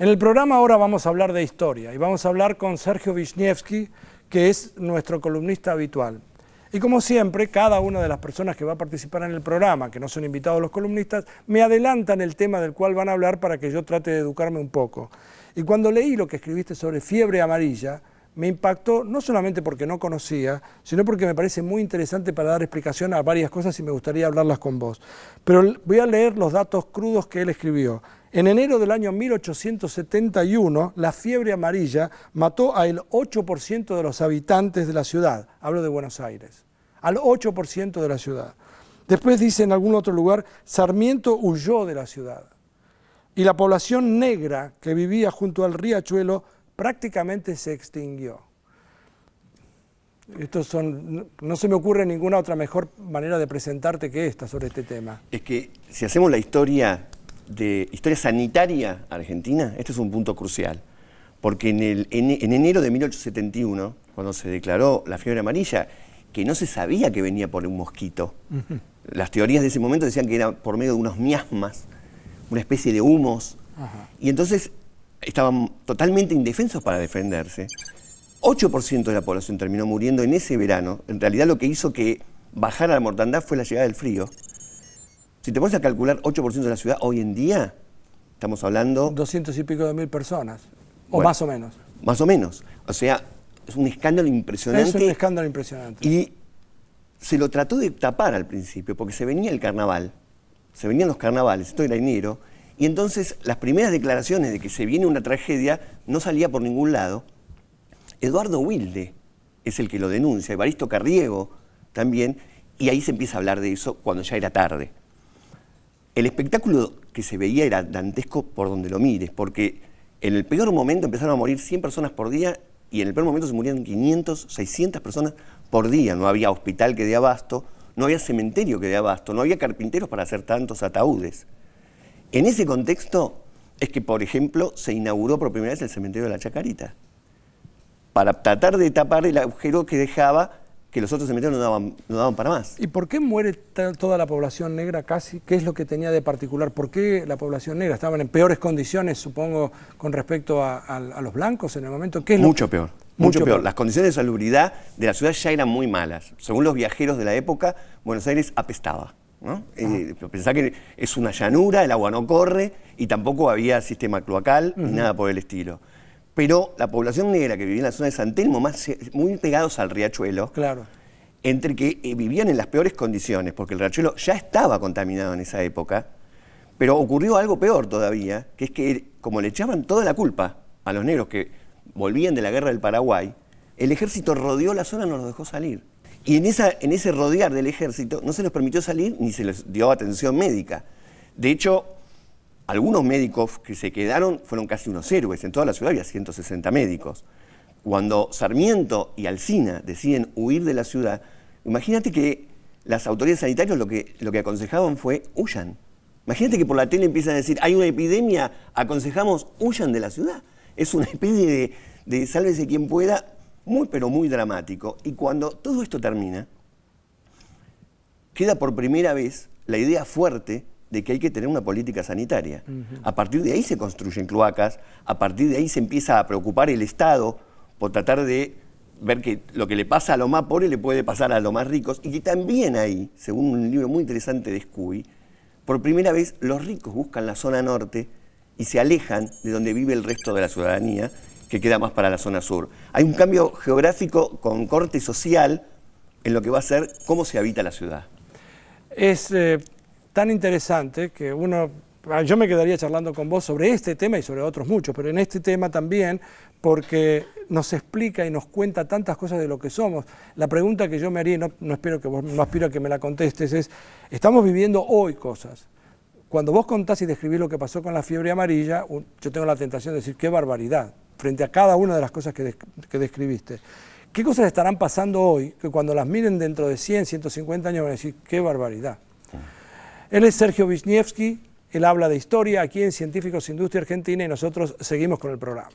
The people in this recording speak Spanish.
En el programa ahora vamos a hablar de historia y vamos a hablar con Sergio Wisniewski, que es nuestro columnista habitual. Y como siempre, cada una de las personas que va a participar en el programa, que no son invitados los columnistas, me adelantan el tema del cual van a hablar para que yo trate de educarme un poco. Y cuando leí lo que escribiste sobre fiebre amarilla, me impactó no solamente porque no conocía, sino porque me parece muy interesante para dar explicación a varias cosas y me gustaría hablarlas con vos. Pero voy a leer los datos crudos que él escribió. En enero del año 1871, la fiebre amarilla mató al 8% de los habitantes de la ciudad. Hablo de Buenos Aires. Al 8% de la ciudad. Después dice en algún otro lugar, Sarmiento huyó de la ciudad. Y la población negra que vivía junto al riachuelo prácticamente se extinguió. No se me ocurre ninguna otra mejor manera de presentarte que esta sobre este tema. Es que si hacemos la historia sanitaria argentina, este es un punto crucial. Porque en enero de 1871, cuando se declaró la fiebre amarilla, que no se sabía que venía por un mosquito. Las teorías de ese momento decían que era por medio de unos miasmas, una especie de humos. Y entonces estaban totalmente indefensos para defenderse. 8% de la población terminó muriendo en ese verano. En realidad lo que hizo que bajara la mortandad fue la llegada del frío. Si te pones a calcular 8% de la ciudad hoy en día, estamos hablando... 200 y pico de mil personas, o bueno, más o menos. Más o menos. O sea, es un escándalo impresionante. Es un escándalo impresionante. Y se lo trató de tapar al principio, porque se venía el carnaval, se venían los carnavales, esto era enero, y entonces las primeras declaraciones de que se viene una tragedia no salía por ningún lado. Eduardo Wilde es el que lo denuncia, Evaristo Carriego también, y ahí se empieza a hablar de eso cuando ya era tarde. El espectáculo que se veía era dantesco por donde lo mires, porque en el peor momento empezaron a morir 100 personas por día y en el peor momento se morían 500, 600 personas por día. No había hospital que dé abasto, no había cementerio que dé abasto, no había carpinteros para hacer tantos ataúdes. En ese contexto es que, por ejemplo, se inauguró por primera vez el cementerio de la Chacarita, para tratar de tapar el agujero que dejaba que los otros cementerios no daban para más. ¿Y por qué muere toda la población negra casi? ¿Qué es lo que tenía de particular? ¿Por qué la población negra? ¿Estaban en peores condiciones, supongo, con respecto a los blancos en el momento? ¿Qué es mucho peor. Mucho peor. Las condiciones de salubridad de la ciudad ya eran muy malas. Según los viajeros de la época, Buenos Aires apestaba, ¿no? Pensá que es una llanura, el agua no corre y tampoco había sistema cloacal ni nada por el estilo. Pero la población negra que vivía en la zona de San Telmo, muy pegados al riachuelo, claro, entre que vivían en las peores condiciones, porque el riachuelo ya estaba contaminado en esa época, pero ocurrió algo peor todavía, que es que como le echaban toda la culpa a los negros que volvían de la guerra del Paraguay, el ejército rodeó la zona y no los dejó salir. Y en ese rodear del ejército no se les permitió salir ni se les dio atención médica. De hecho, algunos médicos que se quedaron fueron casi unos héroes. En toda la ciudad había 160 médicos. Cuando Sarmiento y Alsina deciden huir de la ciudad, imagínate que las autoridades sanitarias lo que aconsejaban fue huyan. Imagínate que por la tele empiezan a decir, hay una epidemia, aconsejamos huyan de la ciudad. Es una especie de sálvese quien pueda, muy pero muy dramático. Y cuando todo esto termina, queda por primera vez la idea fuerte de que hay que tener una política sanitaria. A partir de ahí se construyen cloacas, a partir de ahí se empieza a preocupar el Estado por tratar de ver que lo que le pasa a los más pobres le puede pasar a los más ricos, y que también ahí, según un libro muy interesante de Scuy, por primera vez los ricos buscan la zona norte y se alejan de donde vive el resto de la ciudadanía, que queda más para la zona sur. Hay un cambio geográfico con corte social en lo que va a ser cómo se habita la ciudad. Es tan interesante que yo me quedaría charlando con vos sobre este tema y sobre otros muchos, pero en este tema también, porque nos explica y nos cuenta tantas cosas de lo que somos. La pregunta que yo me haría, y no aspiro a que me la contestes, es, estamos viviendo hoy cosas. Cuando vos contás y describís lo que pasó con la fiebre amarilla, yo tengo la tentación de decir, qué barbaridad, frente a cada una de las cosas que describiste. ¿Qué cosas estarán pasando hoy que cuando las miren dentro de 100, 150 años van a decir, qué barbaridad? Él es Sergio Wisniewski, él habla de historia aquí en Científicos Industria Argentina y nosotros seguimos con el programa.